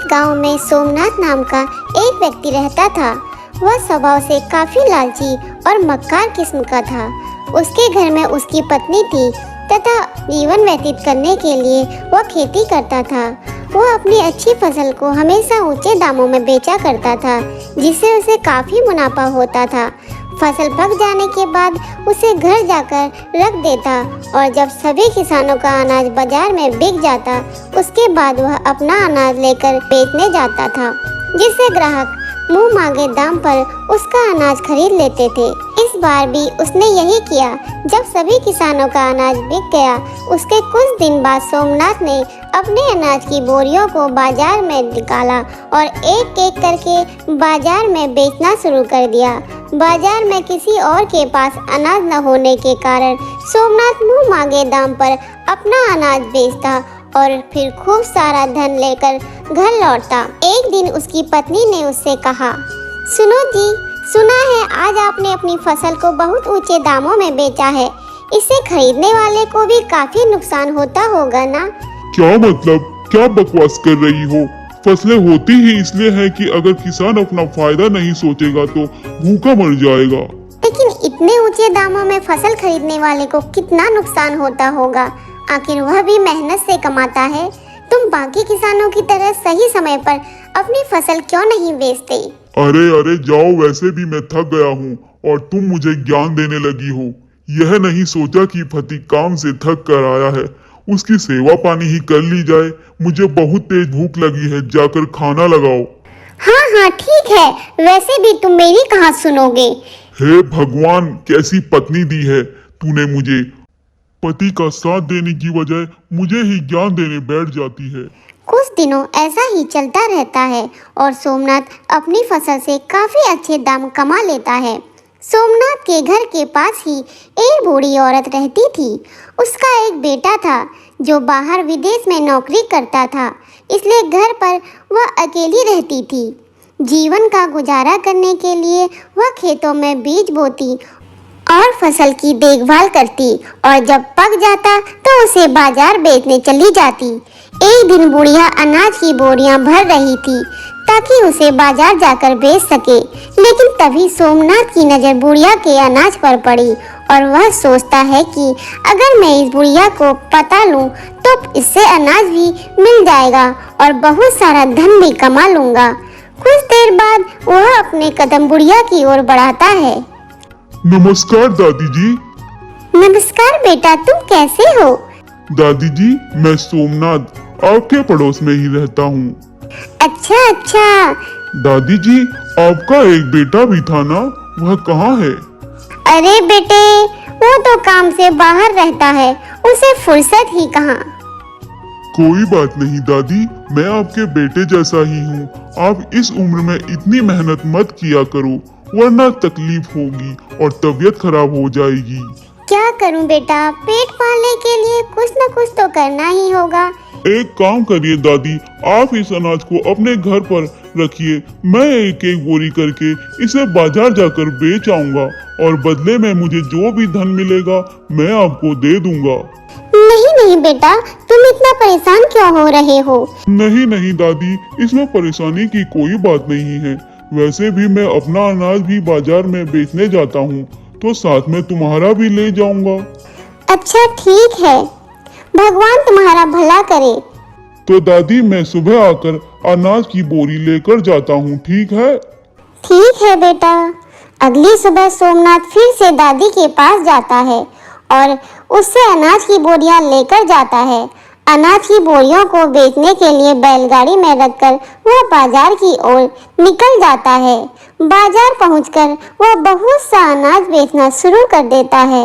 गांव में सोमनाथ नाम का एक व्यक्ति रहता था। वह स्वभाव से काफी लालची और मक्कार किस्म का था। उसके घर में उसकी पत्नी थी तथा जीवन व्यतीत करने के लिए वह खेती करता था। वह अपनी अच्छी फसल को हमेशा ऊंचे दामों में बेचा करता था, जिससे उसे काफी मुनाफा होता था। फसल पक जाने के बाद उसे घर जाकर रख देता और जब सभी किसानों का अनाज बाजार में बिक जाता, उसके बाद वह अपना अनाज लेकर बेचने जाता था, जिससे ग्राहक मुंह मांगे दाम पर उसका अनाज खरीद लेते थे। इस बार भी उसने यही किया। जब सभी किसानों का अनाज बिक गया, उसके कुछ दिन बाद सोमनाथ ने अपने अनाज की बोरियों को बाजार में निकाला और एक एक करके बाजार में बेचना शुरू कर दिया। बाजार में किसी और के पास अनाज न होने के कारण सोमनाथ मुंह मांगे दाम पर अपना अनाज बेचता और फिर खूब सारा धन लेकर घर लौटता। एक दिन उसकी पत्नी ने उससे कहा, सुनो जी, सुना है आज आपने अपनी फसल को बहुत ऊंचे दामों में बेचा है। इसे खरीदने वाले को भी काफी नुकसान होता होगा ना? क्या मतलब? क्या बकवास कर रही हो? फसलें होती ही इसलिए है कि अगर किसान अपना फायदा नहीं सोचेगा तो भूखा मर जाएगा। लेकिन इतने ऊंचे दामों में फसल खरीदने वाले को कितना नुकसान होता होगा? आखिर वह भी मेहनत से कमाता है। तुम बाकी किसानों की तरह सही समय पर अपनी फसल क्यों नहीं बेचते? अरे जाओ, वैसे भी मैं थक गया हूँ और तुम मुझे ज्ञान देने लगी हो। यह नहीं सोचा कि पति काम से थक कर आया है, उसकी सेवा पानी ही कर ली जाए। मुझे बहुत तेज भूख लगी है, जाकर खाना लगाओ। हाँ ठीक है, वैसे भी तुम मेरी कहाँ सुनोगे। हे भगवान, कैसी पत्नी दी है तूने मुझे। पति का साथ देने की बजाय मुझे ही ज्ञान देने बैठ जाती है। कुछ दिनों ऐसा ही चलता रहता है और सोमनाथ अपनी फसल से काफी अच्छे दाम कमा लेता है। सोमनाथ के घर के पास ही एक बूढ़ी औरत रहती थी। उसका एक बेटा था जो बाहर विदेश में नौकरी करता था, इसलिए घर पर वह अकेली रहती थी। जीवन का गुजारा करने के लिए वह खेतों में बीज बोती और फसल की देखभाल करती और जब पक जाता तो उसे बाजार बेचने चली जाती। एक दिन बुढ़िया अनाज की बोरियां भर रही थी ताकि उसे बाजार जाकर बेच सके, लेकिन तभी सोमनाथ की नज़र बुढ़िया के अनाज पर पड़ी और वह सोचता है कि अगर मैं इस बुढ़िया को पता लूं तो इससे अनाज भी मिल जाएगा और बहुत सारा धन भी कमा लूंगा। कुछ देर बाद वह अपने कदम बुढ़िया की ओर बढ़ाता है। नमस्कार दादी जी। नमस्कार बेटा, तुम कैसे हो? दादी जी, मैं सोमनाथ आपके पड़ोस में ही रहता हूँ। अच्छा। दादी जी, आपका एक बेटा भी था ना, वह कहाँ है? अरे बेटे, वो तो काम से बाहर रहता है, उसे फुर्सत ही कहाँ। कोई बात नहीं दादी, मैं आपके बेटे जैसा ही हूँ। आप इस उम्र में इतनी मेहनत मत किया करो, वरना तकलीफ होगी और तबीयत खराब हो जाएगी। क्या करूं बेटा, पेट पालने के लिए कुछ न कुछ तो करना ही होगा। एक काम करिए दादी, आप इस अनाज को अपने घर पर रखिए। मैं एक एक बोरी करके इसे बाजार जाकर बेच आऊंगा और बदले में मुझे जो भी धन मिलेगा मैं आपको दे दूंगा। नहीं बेटा, तुम इतना परेशान क्यों हो रहे हो? नहीं दादी, इसमें परेशानी की कोई बात नहीं है। वैसे भी मैं अपना अनाज भी बाजार में बेचने जाता हूँ, तो साथ में तुम्हारा भी ले जाऊंगा। अच्छा ठीक है, भगवान तुम्हारा भला करे। तो दादी, मैं सुबह आकर अनाज की बोरी लेकर जाता हूँ, ठीक है? ठीक है बेटा। अगली सुबह सोमनाथ फिर से दादी के पास जाता है और उससे अनाज की बोरियां लेकर जाता है। अनाज की बोरियों को बेचने के लिए बैलगाड़ी में रखकर वह बाजार की ओर निकल जाता है। बाजार पहुंचकर वह बहुत सा अनाज बेचना शुरू कर देता है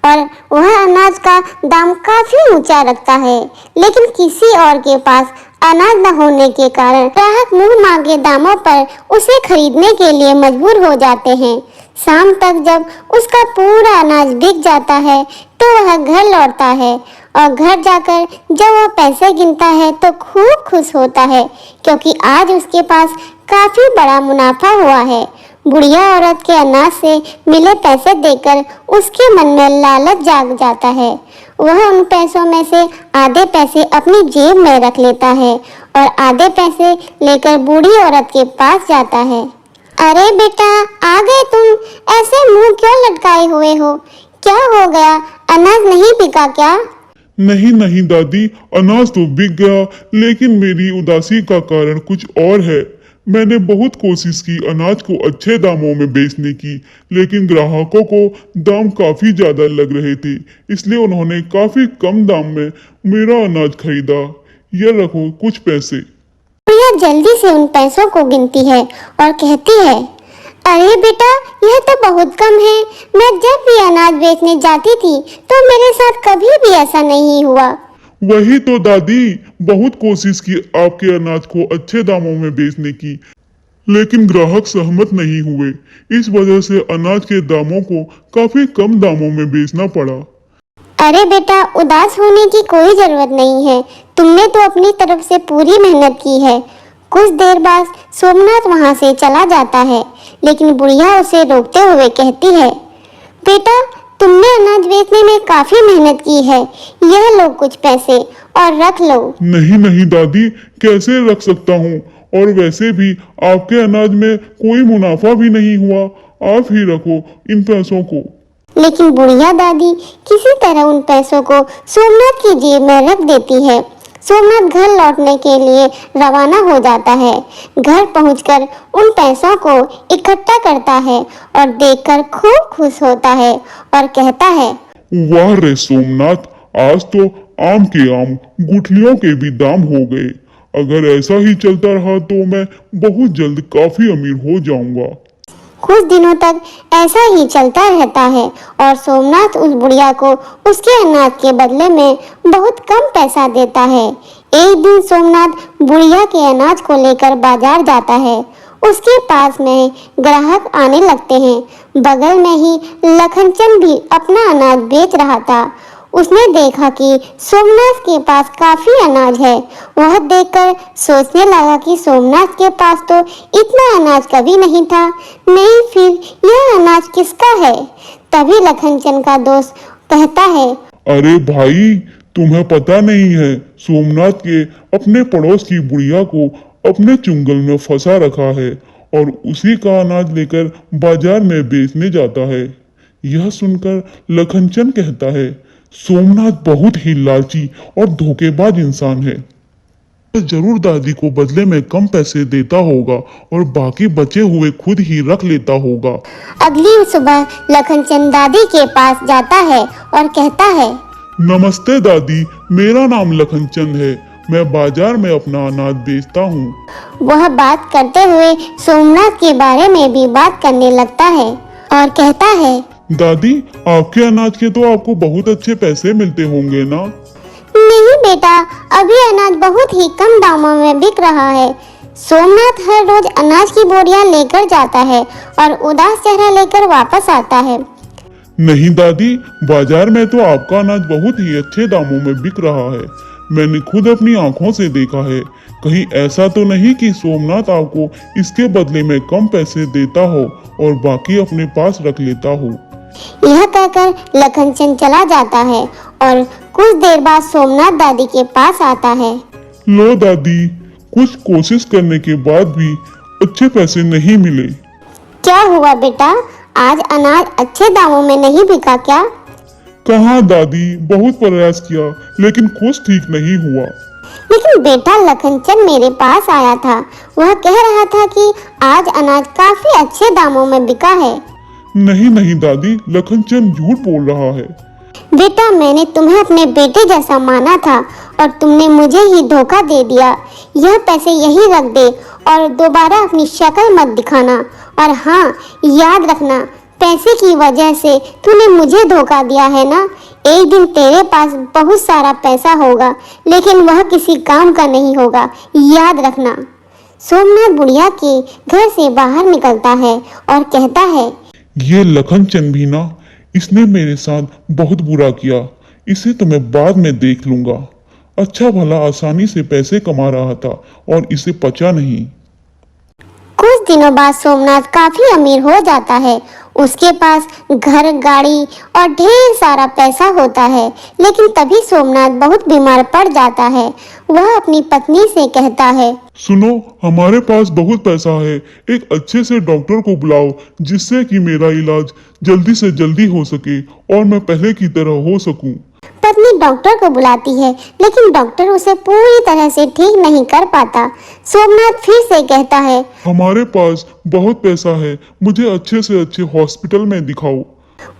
और वह अनाज का दाम काफी ऊंचा रखता है, लेकिन किसी और के पास अनाज न होने के कारण ग्राहक मुंह मांगे दामों पर उसे खरीदने के लिए मजबूर हो जाते हैं। शाम तक जब उसका पूरा अनाज बिक जाता है तो वह घर लौटता है और घर जाकर जब वह पैसे गिनता है तो खूब खुश होता है, क्योंकि आज उसके पास काफी बड़ा मुनाफा हुआ है। बुढ़िया औरत के अनाज से मिले पैसे देखकर उसके मन में लालच जाग जाता है। वह उन पैसों में से आधे पैसे अपनी जेब में रख लेता है और आधे पैसे लेकर बूढ़ी औरत के पास जाता है। अरे बेटा, आ गए तुम? ऐसे मुंह क्यों लटकाए हुए हो? क्या हो गया? अनाज नहीं बिका क्या? नहीं नहीं दादी, अनाज तो बिक गया, लेकिन मेरी उदासी का कारण कुछ और है। मैंने बहुत कोशिश की अनाज को अच्छे दामों में बेचने की, लेकिन ग्राहकों को दाम काफी ज्यादा लग रहे थे, इसलिए उन्होंने काफी कम दाम में मेरा अनाज खरीदा। यह रखो कुछ पैसे। यह जल्दी से उन पैसों को गिनती है और कहती है, अरे बेटा, यह तो बहुत कम है। मैं जब भी अनाज बेचने जाती थी तो मेरे साथ कभी भी ऐसा नहीं हुआ। वही तो दादी, बहुत कोशिश की आपके अनाज को अच्छे दामों में बेचने की, लेकिन ग्राहक सहमत नहीं हुए। इस वजह से अनाज के दामों को काफी कम दामों में बेचना पड़ा। अरे बेटा, उदास होने की कोई जरूरत नहीं है। तुमने तो अपनी तरफ से पूरी मेहनत की है। कुछ देर बाद सोमनाथ वहां से चला जाता है, लेकिन बुढ़िया उसे रोकते हुए कहती है, बेटा, तुमने अनाज बेचने में काफी मेहनत की है। यह लो कुछ पैसे और रख लो। नहीं नहीं दादी, कैसे रख सकता हूँ? और वैसे भी आपके अनाज में कोई मुनाफा भी नहीं हुआ। आप ही रखो इन पैसों को। लेकिन बुढ़िया दादी किसी तरह उन पैसों को सोमनाथ की जेब में रख देती है। सोमनाथ घर लौटने के लिए रवाना हो जाता है। घर पहुंचकर उन पैसों को इकट्ठा करता है और देखकर खूब खुश होता है और कहता है, वाह रे सोमनाथ, आज तो आम के आम गुठलियों के भी दाम हो गए। अगर ऐसा ही चलता रहा तो मैं बहुत जल्द काफी अमीर हो जाऊंगा। कुछ दिनों तक ऐसा ही चलता रहता है और सोमनाथ उस बुढ़िया को उसके अनाज के बदले में बहुत कम पैसा देता है। एक दिन सोमनाथ बुढ़िया के अनाज को लेकर बाजार जाता है। उसके पास में ग्राहक आने लगते हैं। बगल में ही लखनचंद भी अपना अनाज बेच रहा था। उसने देखा कि सोमनाथ के पास काफी अनाज है। वह देखकर सोचने लगा कि सोमनाथ के पास तो इतना अनाज कभी नहीं था। नहीं, फिर यह अनाज किसका है? तभी लखनचंद का दोस्त कहता है, अरे भाई, तुम्हें पता नहीं है, सोमनाथ के अपने पड़ोस की बुढ़िया को अपने चुंगल में फंसा रखा है और उसी का अनाज लेकर बाजार में बेचने जाता है। यह सुनकर लखनचंद कहता है, सोमनाथ बहुत ही लालची और धोखेबाज इंसान है। जरूर दादी को बदले में कम पैसे देता होगा और बाकी बचे हुए खुद ही रख लेता होगा। अगली सुबह लखनचंद दादी के पास जाता है और कहता है, नमस्ते दादी, मेरा नाम लखनचंद है। मैं बाजार में अपना अनाज बेचता हूँ। वह बात करते हुए सोमनाथ के बारे में भी बात करने लगता है और कहता है, दादी, आपके अनाज के तो आपको बहुत अच्छे पैसे मिलते होंगे ना? नहीं बेटा, अभी अनाज बहुत ही कम दामों में बिक रहा है। सोमनाथ हर रोज अनाज की बोरियां लेकर जाता है और उदास चेहरा लेकर वापस आता है। नहीं दादी, बाजार में तो आपका अनाज बहुत ही अच्छे दामों में बिक रहा है। मैंने खुद अपनी आंखों से देखा है। कहीं ऐसा तो नहीं कि सोमनाथ आपको इसके बदले में कम पैसे देता हो और बाकी अपने पास रख लेता हो। यह कहकर लखनचंद चला जाता है और कुछ देर बाद सोमनाथ दादी के पास आता है। लो दादी, कुछ कोशिश करने के बाद भी अच्छे पैसे नहीं मिले। क्या हुआ बेटा, आज अनाज अच्छे दामों में नहीं बिका क्या? कहाँ दादी, बहुत प्रयास किया लेकिन कुछ ठीक नहीं हुआ। लेकिन बेटा, लखनचंद मेरे पास आया था। वह कह रहा था कि आज अनाज काफी अच्छे दामों में बिका है। नहीं नहीं दादी, लखनचंद झूठ बोल रहा है। बेटा, मैंने तुम्हें अपने बेटे जैसा माना था और तुमने मुझे ही धोखा दे दिया। यह पैसे यहीं रख दे और दोबारा अपनी शक्ल मत दिखाना। और हाँ, याद रखना, पैसे की वजह से तूने मुझे धोखा दिया है ना। एक दिन तेरे पास बहुत सारा पैसा होगा, लेकिन वह किसी काम का नहीं होगा, याद रखना। सोमनाथ बुढ़िया के घर से बाहर निकलता है और कहता है, ये लखनचंद भी ना, इसने मेरे साथ बहुत बुरा किया। इसे तो मैं बाद में देख लूंगा। अच्छा भला आसानी से पैसे कमा रहा था और इसे पचा नहीं। कुछ दिनों बाद सोमनाथ काफी अमीर हो जाता है। उसके पास घर, गाड़ी और ढेर सारा पैसा होता है, लेकिन तभी सोमनाथ बहुत बीमार पड़ जाता है। वह अपनी पत्नी से कहता है, सुनो, हमारे पास बहुत पैसा है, एक अच्छे से डॉक्टर को बुलाओ जिससे कि मेरा इलाज जल्दी से जल्दी हो सके और मैं पहले की तरह हो सकूं। पत्नी डॉक्टर को बुलाती है, लेकिन डॉक्टर उसे पूरी तरह से ठीक नहीं कर पाता। सोमनाथ फिर से कहता है, हमारे पास बहुत पैसा है, मुझे अच्छे से अच्छे हॉस्पिटल में दिखाओ।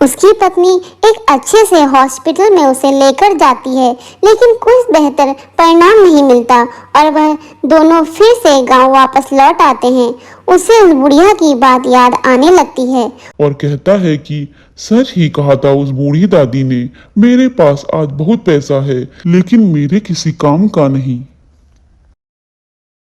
उसकी पत्नी एक अच्छे से हॉस्पिटल में उसे लेकर जाती है, लेकिन कुछ बेहतर परिणाम नहीं मिलता और वह दोनों फिर से गांव वापस लौट आते हैं। उसे उस बुढ़िया की बात याद आने लगती है और कहता है कि सच ही कहा था उस बूढ़ी दादी ने, मेरे पास आज बहुत पैसा है लेकिन मेरे किसी काम का नहीं।